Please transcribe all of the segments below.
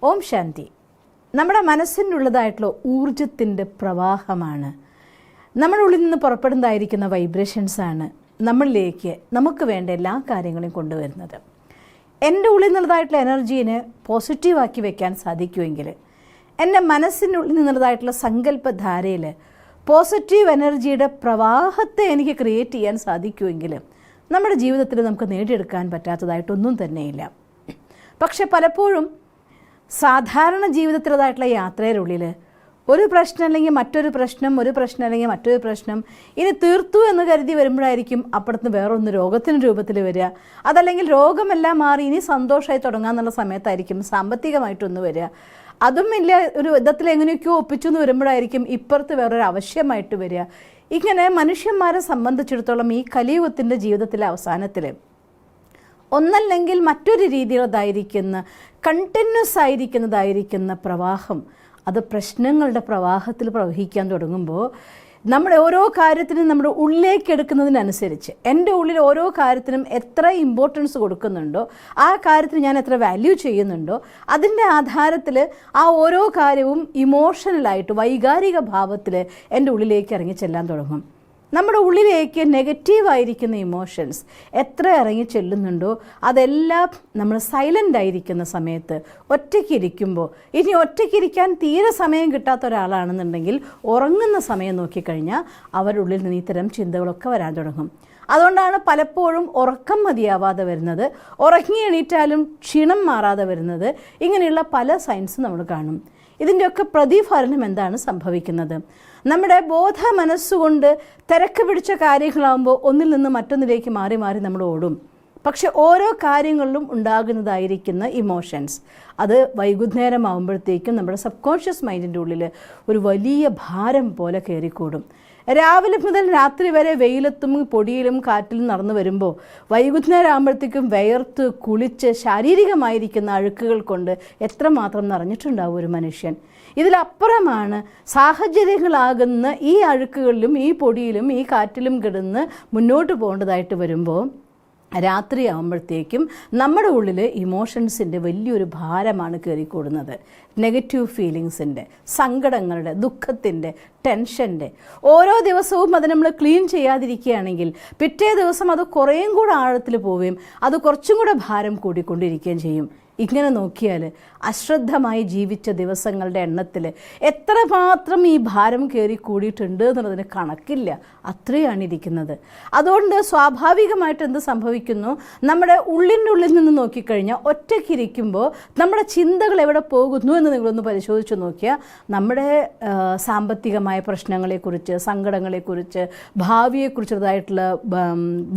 ഓം ശാന്തി. നമ്മുടെ മനസ്സിനുള്ളതായിട്ടുള്ള ഊർജത്തിൻ്റെ പ്രവാഹമാണ്, നമ്മുടെ ഉള്ളിൽ നിന്ന് പുറപ്പെടുന്നതായിരിക്കുന്ന വൈബ്രേഷൻസാണ് നമ്മളിലേക്ക് നമുക്ക് വേണ്ട എല്ലാ കാര്യങ്ങളെയും കൊണ്ടുവരുന്നത്. എൻ്റെ ഉള്ളിൽ നിന്നുള്ളതായിട്ടുള്ള എനർജീനെ പോസിറ്റീവാക്കി വെക്കാൻ സാധിക്കുമെങ്കിൽ, എൻ്റെ മനസ്സിനുള്ളിൽ നിന്നുള്ളതായിട്ടുള്ള സങ്കല്പധാരയിൽ പോസിറ്റീവ് എനർജിയുടെ പ്രവാഹത്തെ എനിക്ക് ക്രിയേറ്റ് ചെയ്യാൻ സാധിക്കുമെങ്കിൽ നമ്മുടെ ജീവിതത്തിൽ നമുക്ക് നേടിയെടുക്കാൻ പറ്റാത്തതായിട്ടൊന്നും തന്നെയില്ല. പക്ഷെ പലപ്പോഴും സാധാരണ ജീവിതത്തിലുള്ളതായിട്ടുള്ള യാത്രയിലുള്ളിൽ ഒരു പ്രശ്നം അല്ലെങ്കിൽ മറ്റൊരു പ്രശ്നം, ഒരു പ്രശ്നം അല്ലെങ്കിൽ മറ്റൊരു പ്രശ്നം, ഇനി തീർത്തു എന്ന് കരുതി വരുമ്പോഴായിരിക്കും അപ്പുറത്ത് വേറൊന്ന് രോഗത്തിൻ്റെ രൂപത്തിൽ വരിക. അതല്ലെങ്കിൽ രോഗമെല്ലാം മാറി ഇനി സന്തോഷമായി തുടങ്ങാമെന്നുള്ള സമയത്തായിരിക്കും സാമ്പത്തികമായിട്ടൊന്ന് വരിക. അതും ഇല്ല, ഒരു വിധത്തിൽ എങ്ങനെയൊക്കെയോ ഒപ്പിച്ചു എന്ന് വരുമ്പോഴായിരിക്കും ഇപ്പുറത്ത് വേറൊരു ആവശ്യമായിട്ട് വരിക. ഇങ്ങനെ മനുഷ്യന്മാരെ സംബന്ധിച്ചിടത്തോളം ഈ കലിയുഗത്തിൻ്റെ ജീവിതത്തിലെ അവസാനത്തിൽ ഒന്നല്ലെങ്കിൽ മറ്റൊരു രീതിയിലുള്ളതായിരിക്കുന്ന കണ്ടിന്യൂസ് ആയിരിക്കുന്നതായിരിക്കുന്ന പ്രവാഹം, അത് പ്രശ്നങ്ങളുടെ പ്രവാഹത്തിൽ പ്രവഹിക്കാൻ തുടങ്ങുമ്പോൾ നമ്മുടെ ഓരോ കാര്യത്തിനും നമ്മുടെ ഉള്ളിലേക്ക് എടുക്കുന്നതിനനുസരിച്ച് എൻ്റെ ഉള്ളിൽ ഓരോ കാര്യത്തിനും എത്ര ഇമ്പോർട്ടൻസ് കൊടുക്കുന്നുണ്ടോ, ആ കാര്യത്തിന് ഞാൻ എത്ര വാല്യൂ ചെയ്യുന്നുണ്ടോ, അതിൻ്റെ ആധാരത്തിൽ ആ ഓരോ കാര്യവും ഇമോഷണലായിട്ട് വൈകാരിക ഭാവത്തിൽ എൻ്റെ ഉള്ളിലേക്ക് ഇറങ്ങി ചെല്ലാൻ തുടങ്ങും. നമ്മുടെ ഉള്ളിലേക്ക് നെഗറ്റീവായിരിക്കുന്ന ഇമോഷൻസ് എത്ര ഇറങ്ങി ചെല്ലുന്നുണ്ടോ അതെല്ലാം നമ്മൾ സൈലൻ്റ് ആയിരിക്കുന്ന സമയത്ത്, ഒറ്റയ്ക്കിരിക്കുമ്പോൾ, ഇനി ഒറ്റയ്ക്കിരിക്കാൻ തീരെ സമയം കിട്ടാത്ത ഒരാളാണെന്നുണ്ടെങ്കിൽ ഉറങ്ങുന്ന സമയം നോക്കിക്കഴിഞ്ഞാൽ അവരുടെ ഉള്ളിൽ നിന്ന് ഇത്തരം ചിന്തകളൊക്കെ വരാൻ തുടങ്ങും. അതുകൊണ്ടാണ് പലപ്പോഴും ഉറക്കം മതിയാവാതെ വരുന്നത്, ഉറങ്ങി എണീറ്റാലും ക്ഷീണം മാറാതെ വരുന്നത്. ഇങ്ങനെയുള്ള പല സയൻസും നമ്മൾ കാണും. ഇതിൻ്റെയൊക്കെ പ്രതിഫലനം എന്താണ് സംഭവിക്കുന്നത്? നമ്മുടെ ബോധ മനസ്സുകൊണ്ട് തിരക്ക് പിടിച്ച കാര്യങ്ങളാകുമ്പോൾ ഒന്നിൽ നിന്ന് മറ്റൊന്നിലേക്ക് മാറി മാറി നമ്മൾ ഓടും. പക്ഷെ ഓരോ കാര്യങ്ങളിലും ഉണ്ടാകുന്നതായിരിക്കുന്ന ഇമോഷൻസ് അത് വൈകുന്നേരമാകുമ്പോഴത്തേക്കും നമ്മുടെ സബ് കോൺഷ്യസ് മൈൻഡിൻ്റെ ഉള്ളിൽ ഒരു വലിയ ഭാരം പോലെ കയറിക്കൂടും. രാവിലെ മുതൽ രാത്രി വരെ വെയിലത്തും പൊടിയിലും കാറ്റിലും നടന്നു വരുമ്പോൾ വൈകുന്നേരം ആകുമ്പോഴത്തേക്കും വിയർത്ത് കുളിച്ച് ശാരീരികമായിരിക്കുന്ന അഴുക്കുകൾ കൊണ്ട് എത്രമാത്രം നിറഞ്ഞിട്ടുണ്ടാവും ഒരു മനുഷ്യൻ. ഇതിലപ്പുറമാണ് സാഹചര്യങ്ങളാകുന്ന ഈ അഴുക്കുകളിലും ഈ പൊടിയിലും ഈ കാറ്റിലും കിടന്ന് മുന്നോട്ട് പോകേണ്ടതായിട്ട് വരുമ്പോൾ രാത്രിയാകുമ്പോഴത്തേക്കും നമ്മുടെ ഉള്ളിൽ ഇമോഷൻസിൻ്റെ വലിയൊരു ഭാരമാണ് കയറിക്കൂടുന്നത്. നെഗറ്റീവ് ഫീലിങ്സിൻ്റെ, സങ്കടങ്ങളുടെ, ദുഃഖത്തിൻ്റെ, ടെൻഷൻ്റെ. ഓരോ ദിവസവും അത് നമ്മൾ ക്ലീൻ ചെയ്യാതിരിക്കുകയാണെങ്കിൽ പിറ്റേ ദിവസം അത് കുറേയും കൂടെ ആഴത്തിൽ പോവുകയും അത് കുറച്ചും കൂടെ ഭാരം കൂടിക്കൊണ്ടിരിക്കുകയും ചെയ്യും. ഇങ്ങനെ നോക്കിയാൽ അശ്രദ്ധമായി ജീവിച്ച ദിവസങ്ങളുടെ എണ്ണത്തിൽ എത്രമാത്രം ഈ ഭാരം കയറി കൂടിയിട്ടുണ്ട് എന്നുള്ളതിന് കണക്കില്ല, അത്രയാണ് ഇരിക്കുന്നത്. അതുകൊണ്ട് സ്വാഭാവികമായിട്ട് എന്ത് സംഭവിക്കുന്നു, നമ്മുടെ ഉള്ളിൻ്റെ ഉള്ളിൽ നിന്ന് നോക്കിക്കഴിഞ്ഞാൽ ഒറ്റയ്ക്കിരിക്കുമ്പോൾ നമ്മുടെ ചിന്തകൾ എവിടെ പോകുന്നു എന്ന് നിങ്ങളൊന്ന് പരിശോധിച്ച് നോക്കിയാൽ നമ്മുടെ സാമ്പത്തികമായ പ്രശ്നങ്ങളെക്കുറിച്ച്, സങ്കടങ്ങളെക്കുറിച്ച്, ഭാവിയെക്കുറിച്ചുള്ളതായിട്ടുള്ള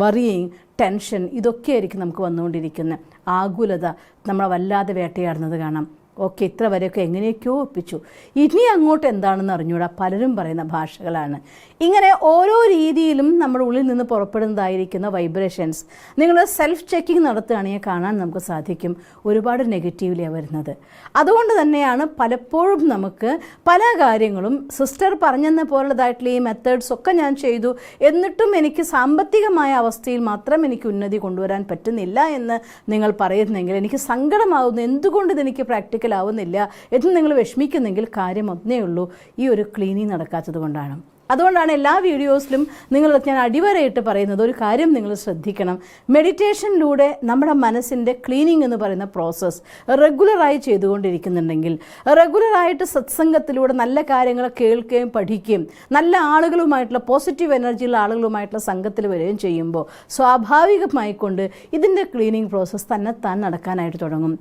വറിയിങ്, ടെൻഷൻ, ഇതൊക്കെയായിരിക്കും നമുക്ക് വന്നുകൊണ്ടിരിക്കുന്നത്. ആകുലത നമ്മളെ വല്ലാതെ വേട്ടയാടുന്നത് കാണാം. ഓക്കെ, ഇത്ര വരെയൊക്കെ എങ്ങനെയൊക്കെയോ ഒപ്പിച്ചു, ഇനി അങ്ങോട്ട് എന്താണെന്ന് അറിഞ്ഞൂടാ, പലരും പറയുന്ന ഭാഷകളാണ്. ഇങ്ങനെ ഓരോ രീതിയിലും നമ്മുടെ ഉള്ളിൽ നിന്ന് പുറപ്പെടുന്നതായിരിക്കുന്ന വൈബ്രേഷൻസ് നിങ്ങൾ സെൽഫ് ചെക്കിങ് നടത്തുകയാണെങ്കിൽ കാണാൻ നമുക്ക് സാധിക്കും ഒരുപാട് നെഗറ്റീവിലാണ് വരുന്നത്. അതുകൊണ്ട് തന്നെയാണ് പലപ്പോഴും നമുക്ക് പല കാര്യങ്ങളും സിസ്റ്റർ പറഞ്ഞെന്ന പോലുള്ളതായിട്ടുള്ള ഈ മെത്തേഡ്സ് ഒക്കെ ഞാൻ ചെയ്തു, എന്നിട്ടും എനിക്ക് സാമ്പത്തികമായ അവസ്ഥയിൽ മാത്രം എനിക്ക് ഉന്നതി കൊണ്ടുവരാൻ പറ്റുന്നില്ല എന്ന് നിങ്ങൾ പറയുന്നെങ്കിൽ എനിക്ക് സങ്കടമാവുന്നു. എന്തുകൊണ്ട് ഇതെനിക്ക് പ്രാക്ടിക്കൽ ആവുന്നില്ല എന്ന് നിങ്ങൾ വിഷമിക്കുന്നെങ്കിൽ കാര്യം ഒന്നേ ഉള്ളൂ, ഈ ഒരു ക്ലീനിങ് നടക്കാത്തത് കൊണ്ടാണ്. അതുകൊണ്ടാണ് എല്ലാ വീഡിയോസിലും ഞാൻ അടിവരയിട്ട് പറയുന്നത്, ഒരു കാര്യം നിങ്ങൾ ശ്രദ്ധിക്കണം. മെഡിറ്റേഷനിലൂടെ നമ്മുടെ മനസ്സിൻ്റെ ക്ലീനിങ് എന്ന് പറയുന്ന പ്രോസസ്സ് റെഗുലറായി ചെയ്തുകൊണ്ടിരിക്കുന്നുണ്ടെങ്കിൽ, റെഗുലറായിട്ട് സത്സംഗത്തിലൂടെ നല്ല കാര്യങ്ങൾ കേൾക്കുകയും പഠിക്കുകയും നല്ല ആളുകളുമായിട്ടുള്ള പോസിറ്റീവ് എനർജിയുള്ള ആളുകളുമായിട്ടുള്ള സംഘത്തിൽ വരികയും ചെയ്യുമ്പോൾ സ്വാഭാവികമായിക്കൊണ്ട് ഇതിൻ്റെ ക്ലീനിങ് പ്രോസസ്സ് തന്നെത്താൻ നടക്കാനായിട്ട് തുടങ്ങും.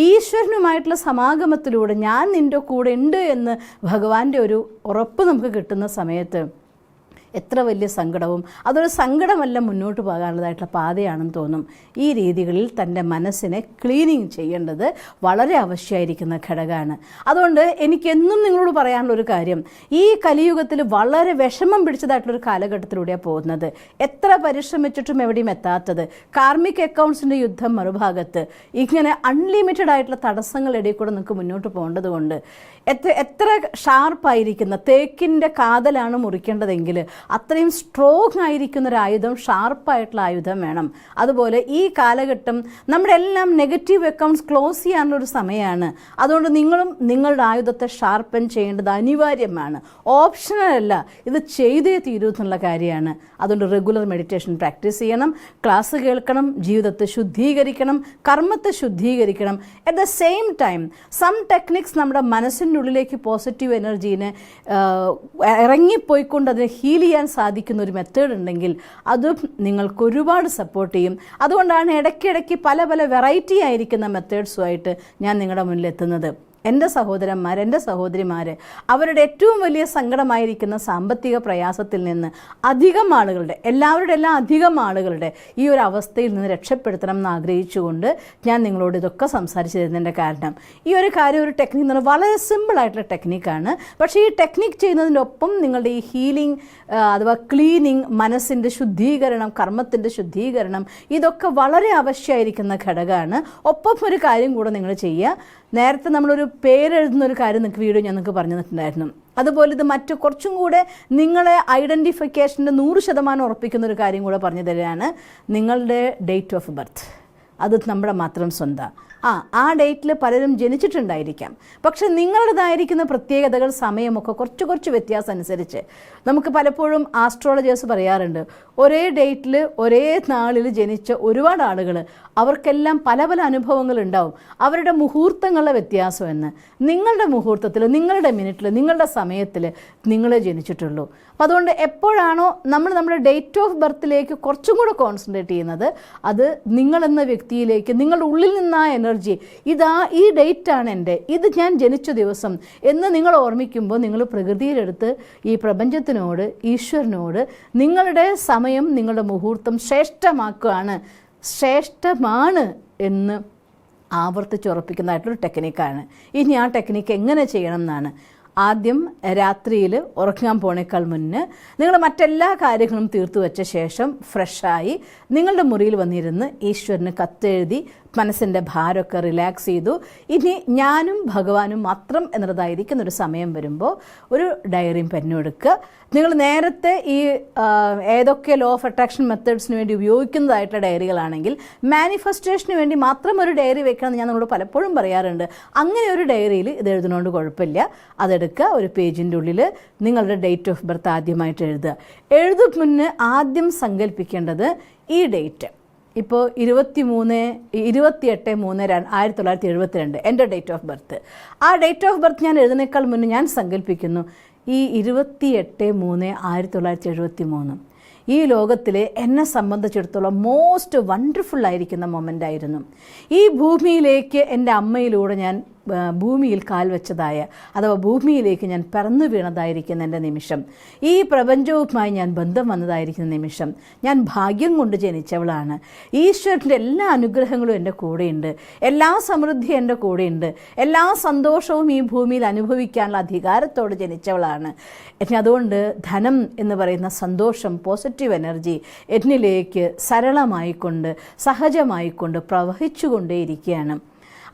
ഈശ്വരനുമായിട്ടുള്ള സമാഗമത്തിലൂടെ ഞാൻ നിൻ്റെ കൂടെ ഉണ്ട് എന്ന് ഭഗവാന്റെ ഒരു ഉറപ്പ് നമുക്ക് കിട്ടുന്ന സമയത്ത് എത്ര വലിയ സങ്കടവും അതൊരു സങ്കടമല്ല, മുന്നോട്ട് പോകാനുള്ളതായിട്ടുള്ള പാതയാണെന്ന് തോന്നും. ഈ രീതികളിൽ തൻ്റെ മനസ്സിനെ ക്ലീനിങ് ചെയ്യേണ്ടത് വളരെ ആവശ്യമായിരിക്കുന്ന ഘടകമാണ്. അതുകൊണ്ട് എനിക്കെന്നും നിങ്ങളോട് പറയാനുള്ളൊരു കാര്യം, ഈ കലിയുഗത്തിൽ വളരെ വിഷമം പിടിച്ചതായിട്ടുള്ളൊരു കാലഘട്ടത്തിലൂടെയാണ് പോകുന്നത്. എത്ര പരിശ്രമിച്ചിട്ടും എവിടെയും എത്താത്തത്, കാർമിക് അക്കൗണ്ട്സിൻ്റെ യുദ്ധം മറുഭാഗത്ത്, ഇങ്ങനെ അൺലിമിറ്റഡ് ആയിട്ടുള്ള തടസ്സങ്ങളിടയിൽ കൂടെ നിങ്ങൾക്ക് മുന്നോട്ട് പോകേണ്ടത് കൊണ്ട് എത്ര ഷാർപ്പായിരിക്കുന്ന തേക്കിൻ്റെ കാതലാണ് മുറിക്കേണ്ടതെങ്കിൽ അത്രയും സ്ട്രോങ് ആയിരിക്കുന്ന ഒരു ആയുധം, ഷാർപ്പായിട്ടുള്ള ആയുധം വേണം. അതുപോലെ ഈ കാലഘട്ടം നമ്മുടെ എല്ലാം നെഗറ്റീവ് അക്കൗണ്ട്സ് ക്ലോസ് ചെയ്യാനുള്ളൊരു സമയമാണ്. അതുകൊണ്ട് നിങ്ങളും നിങ്ങളുടെ ആയുധത്തെ ഷാർപ്പൻ ചെയ്യേണ്ടത് അനിവാര്യമാണ്, ഓപ്ഷണൽ അല്ല, ഇത് ചെയ്തേ തീരൂ എന്നുള്ള കാര്യമാണ്. അതുകൊണ്ട് റെഗുലർ മെഡിറ്റേഷൻ പ്രാക്ടീസ് ചെയ്യണം, ക്ലാസ് കേൾക്കണം, ജീവിതത്തെ ശുദ്ധീകരിക്കണം, കർമ്മത്തെ ശുദ്ധീകരിക്കണം. At the same time some techniques നമ്മുടെ മനസ്സിൻ്റെ ഉള്ളിലേക്ക് പോസിറ്റീവ് എനർജീനെ ഇറങ്ങിപ്പോയിക്കൊണ്ട് അതിനെ ഹീൽ ചെയ്യാൻ സാധിക്കുന്ന ഒരു മെത്തേഡ് ഉണ്ടെങ്കിൽ അതും നിങ്ങൾക്ക് ഒരുപാട് സപ്പോർട്ട് ചെയ്യും. അതുകൊണ്ടാണ് ഇടയ്ക്കിടയ്ക്ക് പല പല വെറൈറ്റി ആയിരിക്കുന്ന മെത്തേഡ്സുമായിട്ട് ഞാൻ നിങ്ങളുടെ മുന്നിൽ എത്തുന്നത്. എൻ്റെ സഹോദരന്മാർ, എൻ്റെ സഹോദരിമാർ അവരുടെ ഏറ്റവും വലിയ സങ്കടമായിരിക്കുന്ന സാമ്പത്തിക പ്രയാസത്തിൽ നിന്ന് അധികം ആളുകളുടെ, എല്ലാവരുടെ എല്ലാം അധികം ആളുകളുടെ ഈ ഒരു അവസ്ഥയിൽ നിന്ന് രക്ഷപ്പെടുത്തണം എന്ന് ആഗ്രഹിച്ചുകൊണ്ട് ഞാൻ നിങ്ങളോട് ഇതൊക്കെ സംസാരിച്ചു തരുന്നതിൻ്റെ കാരണം, ഈ ഒരു കാര്യം, ഒരു ടെക്നിക്ക് എന്ന് പറഞ്ഞാൽ വളരെ സിമ്പിളായിട്ടുള്ള ടെക്നിക്കാണ്. പക്ഷേ ഈ ടെക്നിക്ക് ചെയ്യുന്നതിൻ്റെ ഒപ്പം നിങ്ങളുടെ ഈ ഹീലിംഗ് അഥവാ ക്ലീനിങ്, മനസ്സിൻ്റെ ശുദ്ധീകരണം, കർമ്മത്തിൻ്റെ ശുദ്ധീകരണം, ഇതൊക്കെ വളരെ ആവശ്യമായിരിക്കുന്ന ഘടകമാണ്. ഒപ്പം ഒരു കാര്യം കൂടെ നിങ്ങൾ ചെയ്യുക. നേരത്തെ നമ്മളൊരു പേരെഴുതുന്ന ഒരു കാര്യം നിങ്ങൾക്ക് വീഡിയോ ഞാൻ നിങ്ങൾക്ക് പറഞ്ഞു തന്നിട്ടുണ്ടായിരുന്നു. അതുപോലെ ഇത് മറ്റു കുറച്ചും കൂടെ നിങ്ങളെ ഐഡൻറ്റിഫിക്കേഷൻ്റെ 100% ഉറപ്പിക്കുന്ന ഒരു കാര്യം കൂടെ പറഞ്ഞു തരികയാണ്. നിങ്ങളുടെ ഡേറ്റ് ഓഫ് ബർത്ത് അത് നമ്മുടെ മാത്രം സ്വന്തം. ആ ഡേറ്റിൽ പലരും ജനിച്ചിട്ടുണ്ടായിരിക്കാം. പക്ഷെ നിങ്ങളുടേതായിരിക്കുന്ന പ്രത്യേകതകൾ, സമയമൊക്കെ കുറച്ച് വ്യത്യാസം അനുസരിച്ച് നമുക്ക് പലപ്പോഴും ആസ്ട്രോളജേഴ്സ് പറയാറുണ്ട്, ഒരേ ഡേറ്റിൽ ഒരേ നാളിൽ ജനിച്ച ഒരുപാട് ആളുകൾ അവർക്കെല്ലാം പല പല അനുഭവങ്ങൾ ഉണ്ടാവും. അവരുടെ മുഹൂർത്തങ്ങളുടെ വ്യത്യാസം എന്ന്. നിങ്ങളുടെ മുഹൂർത്തത്തിൽ, നിങ്ങളുടെ മിനിറ്റിൽ, നിങ്ങളുടെ സമയത്തിൽ നിങ്ങളെ ജനിച്ചിട്ടുള്ളൂ. അപ്പോൾ അതുകൊണ്ട് എപ്പോഴാണോ നമ്മൾ നമ്മുടെ ഡേറ്റ് ഓഫ് ബർത്തിലേക്ക് കുറച്ചും കൂടെ കോൺസെൻട്രേറ്റ് ചെയ്യുന്നത്, അത് നിങ്ങളെന്ന വ്യക്തിയിലേക്ക്, നിങ്ങളുടെ ഉള്ളിൽ നിന്നാ എനർജി, ഈ ഡേറ്റാണ് എൻ്റെ, ഇത് ഞാൻ ജനിച്ച ദിവസം എന്ന് നിങ്ങൾ ഓർമ്മിക്കുമ്പോൾ നിങ്ങൾ പ്രകൃതിയിലെടുത്ത് ഈ പ്രപഞ്ചത്തിനോട്, ഈശ്വരനോട് നിങ്ങളുടെ സമയം, നിങ്ങളുടെ മുഹൂർത്തം ശ്രേഷ്ഠമാണ് എന്ന് ആവർത്തിച്ചുറപ്പിക്കുന്നതായിട്ടൊരു ടെക്നിക്കാണ്. ഇനി ആ ടെക്നിക്ക് എങ്ങനെ ചെയ്യണം എന്നാണ്. ആദ്യം രാത്രിയിൽ ഉറങ്ങാൻ പോണേക്കാൾ മുന്നേ നിങ്ങൾ മറ്റെല്ലാ കാര്യങ്ങളും തീർത്തു വെച്ച ശേഷം ഫ്രഷായി നിങ്ങളുടെ മുറിയിൽ വന്നിരുന്ന് ഈശ്വരന് കത്തെഴുതി മനസ്സിൻ്റെ ഭാരമൊക്കെ റിലാക്സ് ചെയ്തു. ഇനി ഞാനും ഭഗവാനും മാത്രം എന്നുള്ളതായിരിക്കുന്നൊരു സമയം വരുമ്പോൾ ഒരു ഡയറിയും പെന്നും എടുക്കുക. നിങ്ങൾ നേരത്തെ ഈ ഏതൊക്കെ ലോ ഓഫ് അട്രാക്ഷൻ മെത്തേഡ്സിന് വേണ്ടി ഉപയോഗിക്കുന്നതായിട്ടുള്ള ഡയറികളാണെങ്കിൽ മാനിഫെസ്റ്റേഷന് വേണ്ടി മാത്രം ഒരു ഡയറി വെക്കണമെന്ന് ഞാൻ നിങ്ങളോട് പലപ്പോഴും പറയാറുണ്ട്. അങ്ങനെ ഒരു ഡയറിയിൽ ഇത് എഴുതുന്നതുകൊണ്ട് കുഴപ്പമില്ല. അതെടുക്കുക, ഒരു പേജിൻ്റെ ഉള്ളിൽ നിങ്ങളുടെ ഡേറ്റ് ഓഫ് ബർത്ത് ആദ്യമായിട്ട് എഴുതുക. എഴുതും മുന്നേ ആദ്യം സങ്കല്പിക്കേണ്ടത് ഈ ഡേറ്റ്. ഇപ്പോൾ 28/3/1972 എൻ്റെ ഡേറ്റ് ഓഫ് ബർത്ത്. ആ ഡേറ്റ് ഓഫ് ബർത്ത് ഞാൻ എഴുതുന്നേക്കാൾ മുന്നേ ഞാൻ സങ്കല്പിക്കുന്നു ഈ 28/3/1973 ഈ ലോകത്തിലെ എന്നെ സംബന്ധിച്ചിടത്തോളം മോസ്റ്റ് വണ്ടർഫുൾ ആയിരിക്കുന്ന മൊമെൻ്റ് ആയിരുന്നു. ഈ ഭൂമിയിലേക്ക് എൻ്റെ അമ്മയിലൂടെ ഞാൻ ഭൂമിയിൽ കാൽ വെച്ചതായ, അഥവാ ഭൂമിയിലേക്ക് ഞാൻ പിറന്നു വീണതായിരിക്കുന്ന എൻ്റെ നിമിഷം, ഈ പ്രപഞ്ചവുമായി ഞാൻ ബന്ധം വന്നതായിരിക്കുന്ന നിമിഷം, ഞാൻ ഭാഗ്യം കൊണ്ട് ജനിച്ചവളാണ്. ഈശ്വരൻ്റെ എല്ലാ അനുഗ്രഹങ്ങളും എൻ്റെ കൂടെയുണ്ട്, എല്ലാ സമൃദ്ധിയും എൻ്റെ കൂടെയുണ്ട്, എല്ലാ സന്തോഷവും ഈ ഭൂമിയിൽ അനുഭവിക്കാനുള്ള അധികാരത്തോടെ ജനിച്ചവളാണ്. അതുകൊണ്ട് ധനം എന്ന് പറയുന്ന സന്തോഷം, പോസിറ്റീവ് എനർജി എന്നിലേക്ക് സരളമായിക്കൊണ്ട്, സഹജമായിക്കൊണ്ട് പ്രവഹിച്ചുകൊണ്ടേയിരിക്കുകയാണ്.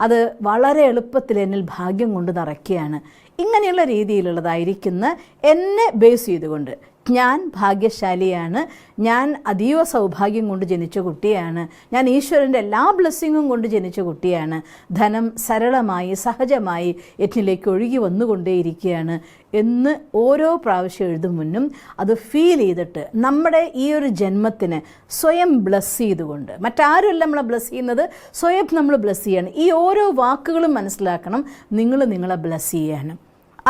അത് വളരെ എളുപ്പത്തിൽ എന്നിൽ ഭാഗ്യം കൊണ്ട് നിറയ്ക്കുകയാണ്. ഇങ്ങനെയുള്ള രീതിയിലുള്ളതായിരിക്കുന്ന എന്നെ ബേസ് ചെയ്തുകൊണ്ട് ഞാൻ ഭാഗ്യശാലിയാണ്, ഞാൻ അതീവ സൗഭാഗ്യം കൊണ്ട് ജനിച്ച കുട്ടിയാണ്, ഞാൻ ഈശ്വരൻ്റെ എല്ലാ ബ്ലെസ്സിങ്ങും കൊണ്ട് ജനിച്ച കുട്ടിയാണ്, ധനം സരളമായി സഹജമായി എന്നിലേക്ക് ഒഴുകി വന്നുകൊണ്ടേയിരിക്കുകയാണ് എന്ന് ഓരോ പ്രാവശ്യം എഴുതും മുന്നും അത് ഫീൽ ചെയ്തിട്ട് നമ്മുടെ ഈ ഒരു ജന്മത്തിന് സ്വയം ബ്ലെസ് ചെയ്തുകൊണ്ട്, മറ്റാരുമല്ല നമ്മളെ ബ്ലെസ് ചെയ്യുന്നത്, സ്വയം നമ്മൾ ബ്ലെസ് ചെയ്യാണ്. ഈ ഓരോ വാക്കുകളും മനസ്സിലാക്കണം, നിങ്ങളെ ബ്ലെസ് ചെയ്യാണ്.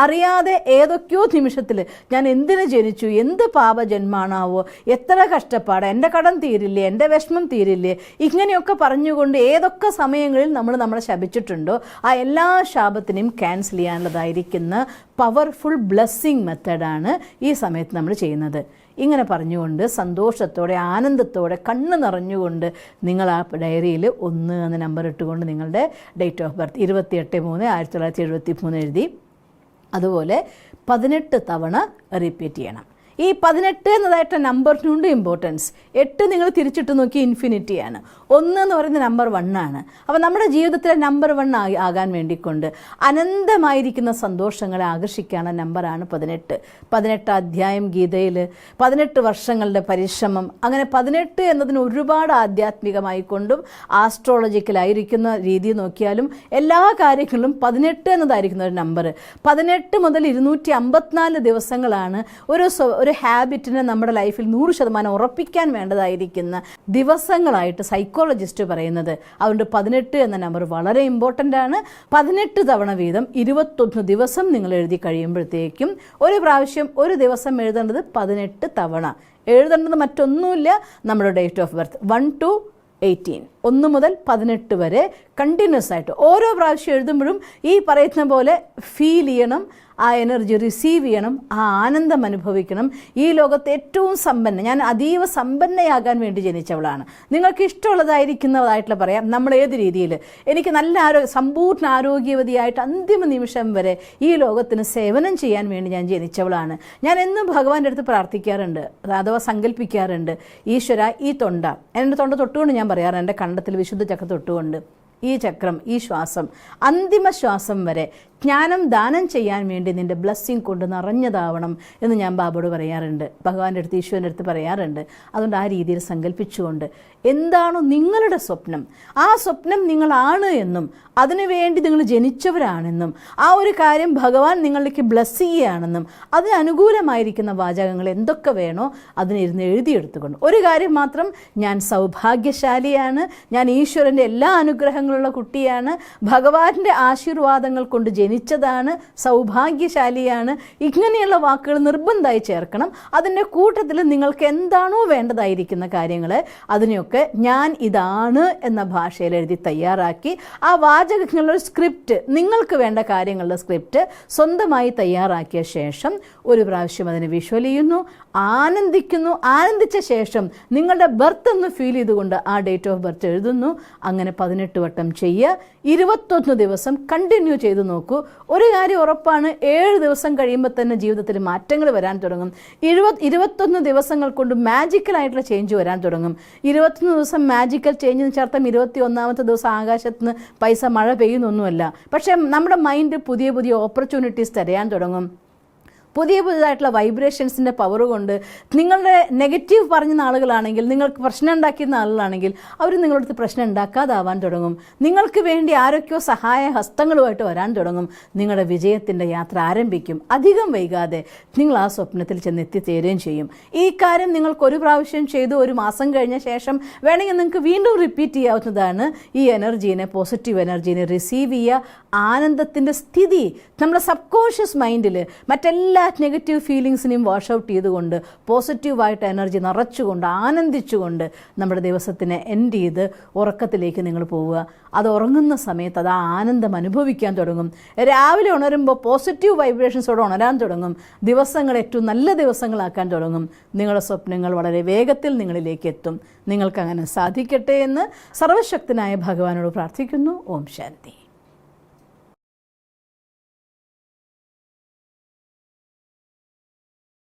അറിയാതെ ഏതൊക്കെയോ നിമിഷത്തിൽ ഞാൻ എന്തിനു ജനിച്ചു, എന്ത് പാപജന്മാണാവോ, എത്ര കഷ്ടപ്പാട്, എൻ്റെ കടം തീരില്ലേ, എൻ്റെ വിഷമം തീരില്ലേ, ഇങ്ങനെയൊക്കെ പറഞ്ഞുകൊണ്ട് ഏതൊക്കെ സമയങ്ങളിൽ നമ്മളെ ശപിച്ചിട്ടുണ്ടോ ആ എല്ലാ ശാപത്തിനെയും ക്യാൻസൽ ചെയ്യാനുള്ളതായിരിക്കുന്ന പവർഫുൾ ബ്ലെസ്സിങ് മെത്തേഡാണ് ഈ സമയത്ത് നമ്മൾ ചെയ്യുന്നത്. ഇങ്ങനെ പറഞ്ഞുകൊണ്ട് സന്തോഷത്തോടെ, ആനന്ദത്തോടെ, കണ്ണ് നിറഞ്ഞുകൊണ്ട് നിങ്ങൾ ആ ഡയറിയിൽ 1 എന്ന നമ്പർ ഇട്ടുകൊണ്ട് നിങ്ങളുടെ ഡേറ്റ് ഓഫ് ബർത്ത് 28/3/1973 എഴുതി അതുപോലെ 18 തവണ റിപ്പീറ്റ് ചെയ്യണം. ഈ 18 എന്നതായിട്ട് നമ്പറിനുണ്ട് ഇമ്പോർട്ടൻസ്. 8 നിങ്ങൾ തിരിച്ചിട്ട് നോക്കി ഇൻഫിനിറ്റിയാണ്. 1 എന്ന് പറയുന്ന നമ്പർ 1 ആണ്. അപ്പോൾ നമ്മുടെ ജീവിതത്തിലെ നമ്പർ 1 ആകാൻ വേണ്ടിക്കൊണ്ട് അനന്തമായിരിക്കുന്ന സന്തോഷങ്ങളെ ആകർഷിക്കാനുള്ള നമ്പറാണ് 18. 18 അധ്യായം ഗീതയിൽ 18 വർഷങ്ങളുടെ പരിശ്രമം, അങ്ങനെ 18 എന്നതിന് ഒരുപാട് ആധ്യാത്മികമായി കൊണ്ടും ആസ്ട്രോളജിക്കലായിരിക്കുന്ന രീതി നോക്കിയാലും എല്ലാ കാര്യങ്ങളിലും 18 എന്നതായിരിക്കുന്ന ഒരു നമ്പർ. 18 മുതൽ 254 ദിവസങ്ങളാണ് ഒരു ഹാബിറ്റിനെ നമ്മുടെ ലൈഫിൽ 100% ഉറപ്പിക്കാൻ വേണ്ടതായിരിക്കുന്ന ദിവസങ്ങളായിട്ട് സൈക്കോളജിസ്റ്റ് പറയുന്നത്. അതുകൊണ്ട് 18 എന്ന നമ്പർ വളരെ ഇമ്പോർട്ടൻ്റ് ആണ്. 18 തവണ വീതം 21 ദിവസം നിങ്ങൾ എഴുതി കഴിയുമ്പോഴത്തേക്കും ഒരു പ്രാവശ്യം ഒരു ദിവസം എഴുതേണ്ടത് 18 തവണ എഴുതേണ്ടത് മറ്റൊന്നുമില്ല, നമ്മുടെ ഡേറ്റ് ഓഫ് ബർത്ത് 1 to 18, 1 മുതൽ 18 വരെ കണ്ടിന്യൂസ് ആയിട്ട് ഓരോ പ്രാവശ്യം എഴുതുമ്പോഴും ഈ പറയുന്ന പോലെ ഫീൽ ചെയ്യണം, ആ എനർജി റിസീവ് ചെയ്യണം, ആ ആനന്ദം അനുഭവിക്കണം. ഈ ലോകത്തെ ഏറ്റവും ഞാൻ അതീവ സമ്പന്നയാകാൻ വേണ്ടി ജനിച്ചവളാണ്. നിങ്ങൾക്ക് ഇഷ്ടമുള്ളതായിരിക്കുന്നതായിട്ടുള്ള പറയാം. നമ്മൾ ഏത് രീതിയിൽ എനിക്ക് നല്ല സമ്പൂർണ്ണ ആരോഗ്യവതിയായിട്ട് അന്തിമ നിമിഷം വരെ ഈ ലോകത്തിന് സേവനം ചെയ്യാൻ വേണ്ടി ഞാൻ ജനിച്ചവളാണ്. ഞാൻ എന്നും ഭഗവാന്റെ അടുത്ത് പ്രാർത്ഥിക്കാറുണ്ട്, അഥവാ സങ്കല്പിക്കാറുണ്ട്, ഈശ്വര ഈ തൊണ്ട, എൻ്റെ തൊണ്ട തൊട്ടുകൊണ്ട് ഞാൻ പറയാറുണ്ട്, എൻ്റെ കണ്ടത്തിൽ വിശുദ്ധ ചക്രം തൊട്ടുകൊണ്ട് ഈ ചക്രം, ഈ ശ്വാസം, അന്തിമ ശ്വാസം വരെ ജ്ഞാനം ദാനം ചെയ്യാൻ വേണ്ടി നിൻ്റെ ബ്ലെസ്സിങ് കൊണ്ട് നിറഞ്ഞതാവണം എന്ന് ഞാൻ ബാബയോട് പറയാറുണ്ട്, ഭഗവാന്റെ അടുത്ത് ഈശ്വരൻ്റെ അടുത്ത് പറയാറുണ്ട്. അതുകൊണ്ട് ആ രീതിയിൽ സങ്കല്പിച്ചുകൊണ്ട് എന്താണോ നിങ്ങളുടെ സ്വപ്നം, ആ സ്വപ്നം നിങ്ങളാണ് എന്നും അതിനുവേണ്ടി നിങ്ങൾ ജനിച്ചവരാണെന്നും ആ ഒരു കാര്യം ഭഗവാൻ നിങ്ങളിലേക്ക് ബ്ലെസ് ചെയ്യുകയാണെന്നും അതിന് അനുകൂലമായിരിക്കുന്ന വാചകങ്ങൾ എന്തൊക്കെ വേണോ അതിനിരുന്ന് എഴുതിയെടുത്തുകൊണ്ട് ഒരു കാര്യം മാത്രം, ഞാൻ സൗഭാഗ്യശാലിയാണ്, ഞാൻ ഈശ്വരൻ്റെ എല്ലാ അനുഗ്രഹങ്ങളുള്ള കുട്ടിയാണ്, ഭഗവാന്റെ ആശീർവാദങ്ങൾ കൊണ്ട് ജനിച്ചതാണ്, സൗഭാഗ്യശാലിയാണ്, ഇങ്ങനെയുള്ള വാക്കുകൾ നിർബന്ധമായി ചേർക്കണം. അതിൻ്റെ കൂട്ടത്തിൽ നിങ്ങൾക്ക് എന്താണോ വേണ്ടതായിരിക്കുന്ന കാര്യങ്ങൾ അതിനെയൊക്കെ ഞാൻ ഇതാണ് എന്ന ഭാഷയിൽ എഴുതി തയ്യാറാക്കി ആ വാചകങ്ങളുടെ സ്ക്രിപ്റ്റ്, നിങ്ങൾക്ക് വേണ്ട കാര്യങ്ങളുടെ സ്ക്രിപ്റ്റ് സ്വന്തമായി തയ്യാറാക്കിയ ശേഷം ഒരു പ്രാവശ്യം അതിനെ വിഷ്വൽ ചെയ്യുന്നു, ആനന്ദിക്കുന്നു. ആനന്ദിച്ച ശേഷം നിങ്ങളുടെ ബർത്ത് ഒന്ന് ഫീൽ ചെയ്തുകൊണ്ട് ആ ഡേറ്റ് ഓഫ് ബർത്ത് എഴുതുന്നു. അങ്ങനെ 18 വട്ടം ചെയ്യുക. 21 ദിവസം കണ്ടിന്യൂ ചെയ്ത് നോക്കൂ. ഒരു കാര്യം ഉറപ്പാണ്, 7 ദിവസം കഴിയുമ്പോൾ തന്നെ ജീവിതത്തിൽ മാറ്റങ്ങൾ വരാൻ തുടങ്ങും. 21 ദിവസങ്ങൾ കൊണ്ട് മാജിക്കലായിട്ടുള്ള ചേഞ്ച് വരാൻ തുടങ്ങും. 21 ദിവസം മാജിക്കൽ ചേഞ്ച് എന്ന് ചേർത്താൽ 21ാമത്തെ ദിവസം ആകാശത്ത് നിന്ന് പൈസ മഴ പെയ്യുന്നൊന്നുമല്ല. പക്ഷേ നമ്മുടെ മൈൻഡ് പുതിയ പുതിയ ഓപ്പർച്യൂണിറ്റീസ് തരയാൻ തുടങ്ങും. പുതിയതായിട്ടുള്ള വൈബ്രേഷൻസിൻ്റെ പവർ കൊണ്ട് നിങ്ങളുടെ നെഗറ്റീവ് പറഞ്ഞ ആളുകളാണെങ്കിൽ, നിങ്ങൾക്ക് പ്രശ്നം ഉണ്ടാക്കിയിരുന്ന ആളുകളാണെങ്കിൽ അവർ നിങ്ങളടുത്ത് പ്രശ്നം ഉണ്ടാക്കാതാവാൻ തുടങ്ങും. നിങ്ങൾക്ക് വേണ്ടി ആരൊക്കെയോ സഹായ ഹസ്തങ്ങളുമായിട്ട് വരാൻ തുടങ്ങും. നിങ്ങളുടെ വിജയത്തിൻ്റെ യാത്ര ആരംഭിക്കും. അധികം വൈകാതെ നിങ്ങൾ ആ സ്വപ്നത്തിൽ ചെന്ന് എത്തിച്ചേരുകയും ചെയ്യും. ഈ കാര്യം നിങ്ങൾക്കൊരു പ്രാവശ്യം ചെയ്തു 1 മാസം കഴിഞ്ഞ ശേഷം വേണമെങ്കിൽ നിങ്ങൾക്ക് വീണ്ടും റിപ്പീറ്റ് ചെയ്യാവുന്നതാണ്. ഈ എനർജീനെ, പോസിറ്റീവ് എനർജീനെ റിസീവ് ചെയ്യുക. ആനന്ദത്തിൻ്റെ സ്ഥിതി നമ്മുടെ സബ് കോൺഷ്യസ് മൈൻഡിൽ മറ്റെല്ലാ നെഗറ്റീവ് ഫീലിങ്സിനെയും വാഷ് ഔട്ട് ചെയ്തുകൊണ്ട് പോസിറ്റീവായിട്ട് എനർജി നിറച്ചുകൊണ്ട് ആനന്ദിച്ചുകൊണ്ട് നമ്മുടെ ദിവസത്തിനെ എൻഡ് ചെയ്ത് ഉറക്കത്തിലേക്ക് നിങ്ങൾ പോവുക. അത് ഉറങ്ങുന്ന സമയത്ത് അത് ആ ആനന്ദം അനുഭവിക്കാൻ തുടങ്ങും. രാവിലെ ഉണരുമ്പോൾ പോസിറ്റീവ് വൈബ്രേഷൻസോടെ ഉണരാൻ തുടങ്ങും. ദിവസങ്ങൾ ഏറ്റവും നല്ല ദിവസങ്ങളാക്കാൻ തുടങ്ങും. നിങ്ങളുടെ സ്വപ്നങ്ങൾ വളരെ വേഗത്തിൽ നിങ്ങളിലേക്ക് എത്തും. നിങ്ങൾക്കങ്ങനെ സാധിക്കട്ടെ എന്ന് സർവശക്തനായ ഭഗവാനോട് പ്രാർത്ഥിക്കുന്നു. ഓം ശാന്തി.